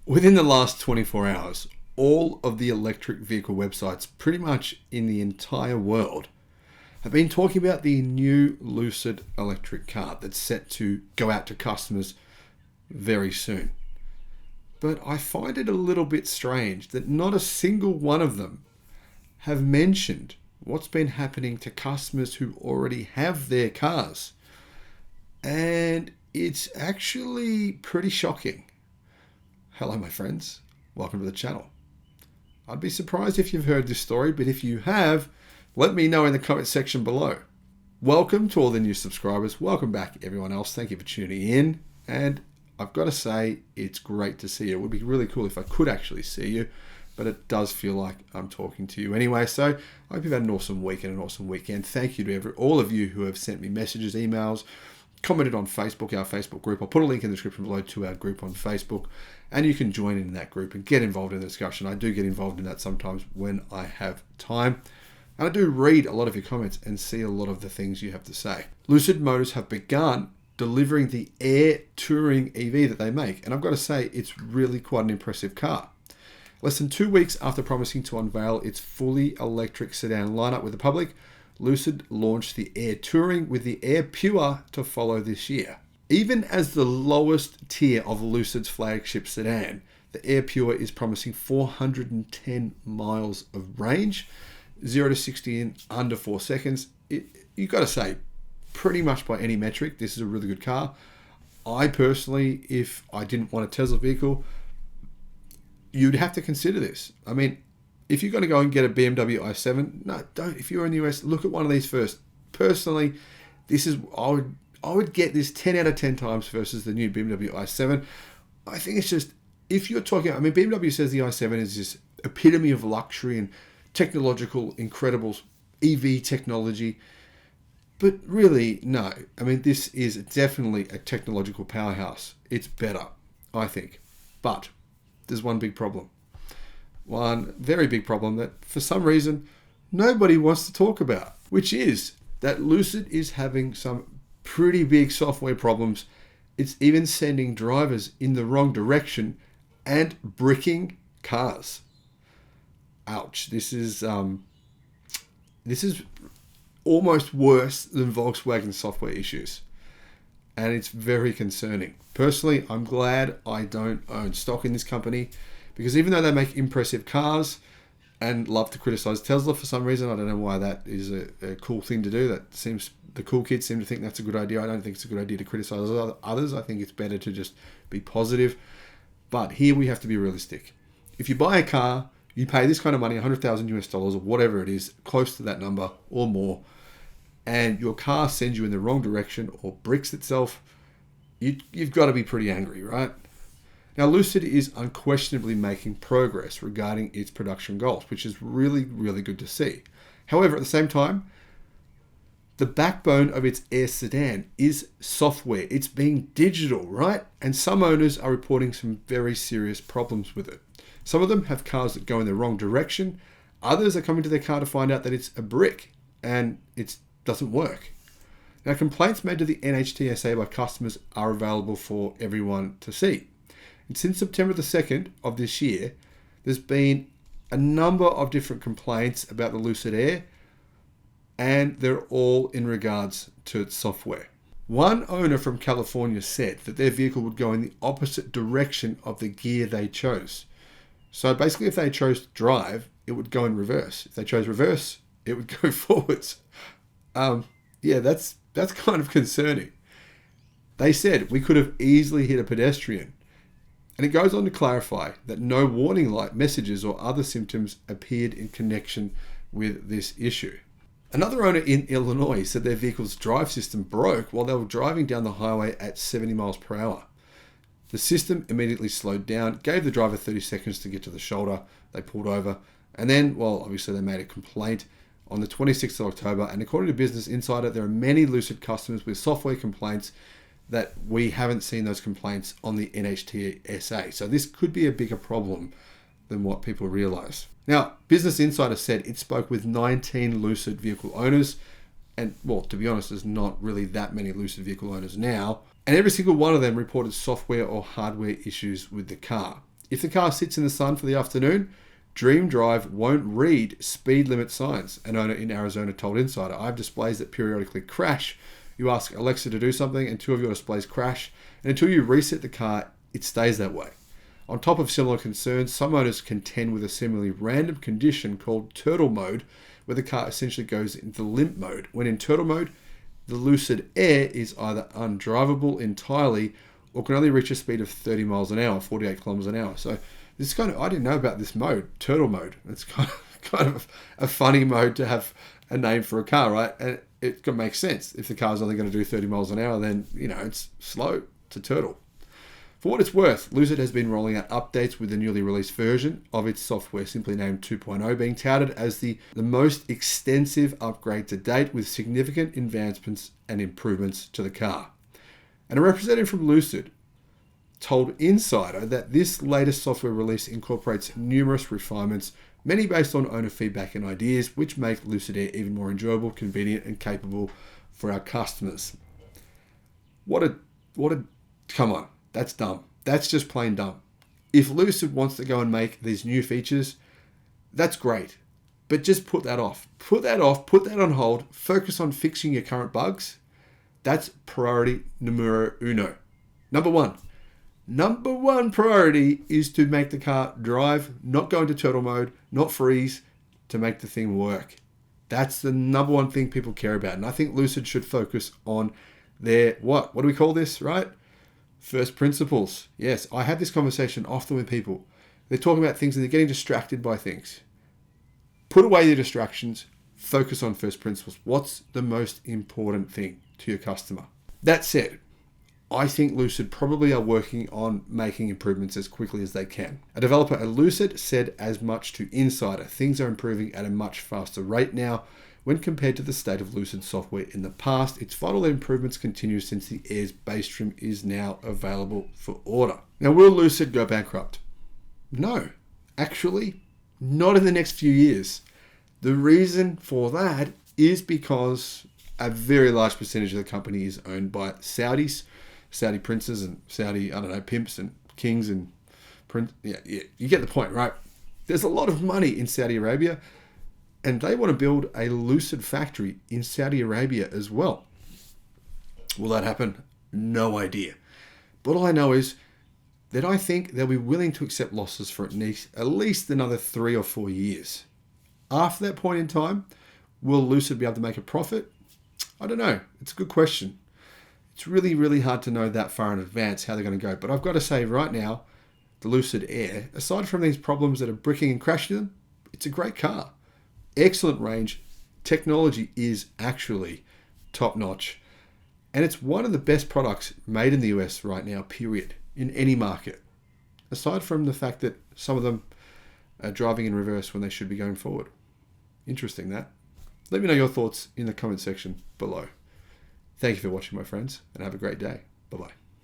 Within the last 24 hours, all of the electric vehicle websites pretty much in the entire world have been talking about the new Lucid electric car that's set to go out to customers very soon. But I find it a little bit strange that not a single one of them have mentioned what's been happening to customers who already have their cars. And it's actually pretty shocking. Hello, my friends. Welcome to the channel. I'd be surprised if you've heard this story, but if you have, let me know in the comment section below. Welcome to all the new subscribers. Welcome back, everyone else. Thank you for tuning in. And I've got to say, it's great to see you. It would be really cool if I could actually see you, but it does feel like I'm talking to you anyway. So I hope you've had an awesome week and an awesome weekend. Thank you to all of you who have sent me messages, emails, commented on Facebook, our Facebook group. I'll put a link in the description below to our group on Facebook, and you can join in that group and get involved in the discussion. I do get involved in that sometimes when I have time. And I do read a lot of your comments and see a lot of the things you have to say. Lucid Motors have begun delivering the Air Touring EV that they make. And I've got to say, it's really quite an impressive car. Less than 2 weeks after promising to unveil its fully electric sedan lineup with the public, Lucid launched the Air Touring with the Air Pure to follow this year. Even as the lowest tier of Lucid's flagship sedan, the Air Pure is promising 410 miles of range, 0 to 60 in under 4 seconds. You've got to say, pretty much by any metric, this is a really good car. I personally, if I didn't want a Tesla vehicle, you'd have to consider this. I mean, if you're going to go and get a BMW i7, no, don't. If you're in the US, look at one of these first. Personally, I would get this 10 out of 10 times versus the new BMW i7. I think it's just, if you're talking, I mean, BMW says the i7 is this epitome of luxury and technological, incredible EV technology. But really, no. I mean, this is definitely a technological powerhouse. It's better, I think. But there's one big problem. One very big problem that for some reason nobody wants to talk about, which is that Lucid is having some pretty big software problems. It's even sending drivers in the wrong direction and bricking cars. Ouch. This is almost worse than Volkswagen software issues. And it's very concerning. Personally, I'm glad I don't own stock in this company, because even though they make impressive cars and love to criticize Tesla for some reason, I don't know why that is a cool thing to do. That seems, the cool kids seem to think that's a good idea. I don't think it's a good idea to criticize others. I think it's better to just be positive. But here we have to be realistic. If you buy a car, you pay this kind of money, $100,000 US or whatever it is, close to that number or more, and your car sends you in the wrong direction or bricks itself, you've got to be pretty angry, right? Now, Lucid is unquestionably making progress regarding its production goals, which is really, really good to see. However, at the same time, the backbone of its Air sedan is software. It's being digital, right? And some owners are reporting some very serious problems with it. Some of them have cars that go in the wrong direction. Others are coming to their car to find out that it's a brick and it doesn't work. Now, complaints made to the NHTSA by customers are available for everyone to see. And since September the 2nd of this year, there's been a number of different complaints about the Lucid Air, and they're all in regards to its software. One owner from California said that their vehicle would go in the opposite direction of the gear they chose. So basically, if they chose to drive, it would go in reverse. If they chose reverse, it would go forwards. Yeah, that's kind of concerning. They said we could have easily hit a pedestrian. And it goes on to clarify that no warning light messages or other symptoms appeared in connection with this issue. Another owner in Illinois said their vehicle's drive system broke while they were driving down the highway at 70 miles per hour. The system immediately slowed down, gave the driver 30 seconds to get to the shoulder. They pulled over, and then, well, obviously they made a complaint on the 26th of October. And according to Business Insider, there are many Lucid customers with software complaints that we haven't seen those complaints on the NHTSA. So this could be a bigger problem than what people realize. Now, Business Insider said it spoke with 19 Lucid vehicle owners, and well, to be honest, there's not really that many Lucid vehicle owners now, and every single one of them reported software or hardware issues with the car. If the car sits in the sun for the afternoon, Dream Drive won't read speed limit signs, an owner in Arizona told Insider. I have displays that periodically crash. You ask Alexa to do something and two of your displays crash, and until you reset the car, it stays that way. On top of similar concerns, some owners contend with a similarly random condition called turtle mode, where the car essentially goes into limp mode. When in turtle mode, the Lucid Air is either undrivable entirely or can only reach a speed of 30 miles an hour, 48 kilometers an hour. So this kind of, I didn't know about this mode, turtle mode. It's kind of a funny mode to have a name for a car, right? And it can make sense. If the car's only going to do 30 miles an hour, then, it's slow to turtle. For what it's worth, Lucid has been rolling out updates with the newly released version of its software, simply named 2.0, being touted as the most extensive upgrade to date with significant advancements and improvements to the car. And a representative from Lucid told Insider that this latest software release incorporates numerous refinements, many based on owner feedback and ideas, which make Lucid Air even more enjoyable, convenient, and capable for our customers. Come on. That's dumb. That's just plain dumb. If Lucid wants to go and make these new features, that's great. But just put that off. Put that on hold. Focus on fixing your current bugs. That's priority numero uno. Number one priority is to make the car drive, not go into turtle mode, not freeze, to make the thing work. That's the number one thing people care about. And I think Lucid should focus on their, what do we call this, right? First principles. Yes, I have this conversation often with people. They're talking about things and they're getting distracted by things. Put away your distractions. Focus on first principles. What's the most important thing to your customer? That said, I think Lucid probably are working on making improvements as quickly as they can. A developer at Lucid said as much to Insider. Things are improving at a much faster rate now when compared to the state of Lucid software in the past. It's vital that improvements continue since the Air's base trim is now available for order. Now, will Lucid go bankrupt? No, actually, not in the next few years. The reason for that is because a very large percentage of the company is owned by Saudis, Saudi princes and Saudi, pimps and kings and prince. Yeah, you get the point, right? There's a lot of money in Saudi Arabia, and they want to build a Lucid factory in Saudi Arabia as well. Will that happen? No idea. But all I know is that I think they'll be willing to accept losses for at least another 3 or 4 years. After that point in time, will Lucid be able to make a profit? I don't know. It's a good question. It's really, really hard to know that far in advance how they're going to go. But I've got to say right now, the Lucid Air, aside from these problems that are bricking and crashing them, it's a great car. Excellent range. Technology is actually top-notch. And it's one of the best products made in the US right now, period, in any market. Aside from the fact that some of them are driving in reverse when they should be going forward. Interesting, that. Let me know your thoughts in the comment section below. Thank you for watching, my friends, and have a great day. Bye-bye.